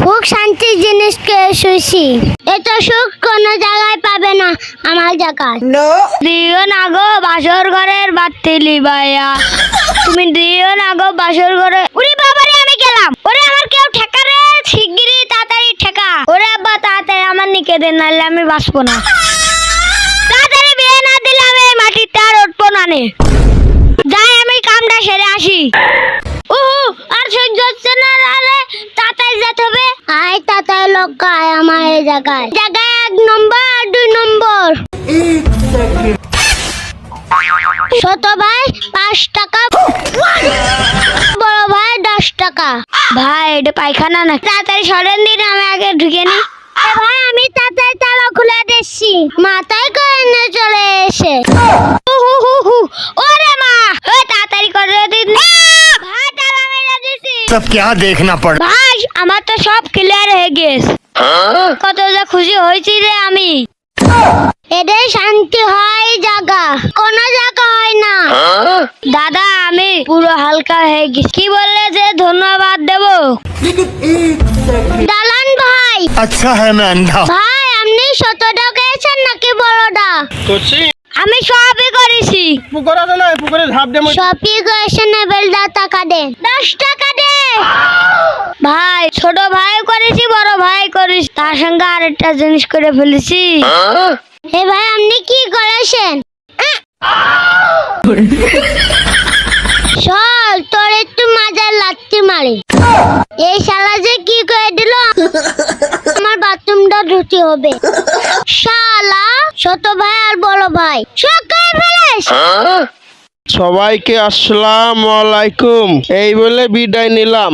সুখ শান্তি জিনিসকে শুছি, এত সুখ কোনো জায়গায় পাবে না আমার জায়গায়। দিও না গো বাসর ঘরের বাতি লিবাইয়া, তুমি দিও না গো বাসর ঘরে। ওরে বাবারে আমি গেলাম, ওরে আমার কেউ ঠেকা রে, শিগগিরই তাড়াতাড়ি ঠেকা। ওরে আব্বা তাড়াতাড়ি আমার নিকে দেন, নাহলে আমি বাঁচবো না। তাড়াতাড়ি বিয়ে না দিলে আমি এই মাটিতে আর উঠবো না নে। যাই আমি কামটা সেরে আসি। আর সহ্য হচ্ছে না, আরে তাড়াতাড়ি যেতে হবে। আয় তাড়াতাড়ি লোক আয় আমার এই জায়গায়, জায়গায় 1 নম্বর আর 2 নম্বর। ছোট ভাই 5 টাকা, বড় ভাই 10 টাকা। ভাই এটা পায়খানা না, তাড়াতাড়ি সরেন দিন, আমি আগে ঢুকে নি। ভাই আমি তাড়াতাড়ি তালা খুলে দিচ্ছি, মাথায় করে নিয়ে চলে এসে। ওরে মা, ওই তাড়াতাড়ি করে দিন। ভাই তালা মেরে দিছি। सब क्या देखना पड़। ভাই আমার তো সব ক্লিয়ার হয়ে গেছে, কত যে খুশি হয়েছি রে আমি। এদের শান্তি হয় জায়গা, কোনো জায়গা হয় না। দাদা আমি পুরো হালকা হয়ে গেছি, কি বললে যে ধন্যবাদ দেব? দালান ভাই। अच्छा है मैं अंधा। ভাই আপনি 100টা খেয়েছেন নাকি বড়টা? করছি আমি সবই করেছি। পুকুর আছে না, পুকুরে ঝাঁপ দিয়ে সবই করেছেন, বেলদা টাকা দে, 10 টাকা দে। ভাই ছোট ভাই করেছি, বড় ভাই করেছি, তার সঙ্গে আরেকটা জিনিস করে ফেলেছি। হে ভাই আপনি কি করেছেন? চল তোর একটু মাজার লাত্তি মারি। এই শালা যে কি করে দিল, আমার বাথরুমটা ধুতে হবে। শালা ছোট ভাই আর বড় ভাই সব করে ফেলেছ। সবাইকে আসসালামু আলাইকুম এই বলে বিদায় নিলাম।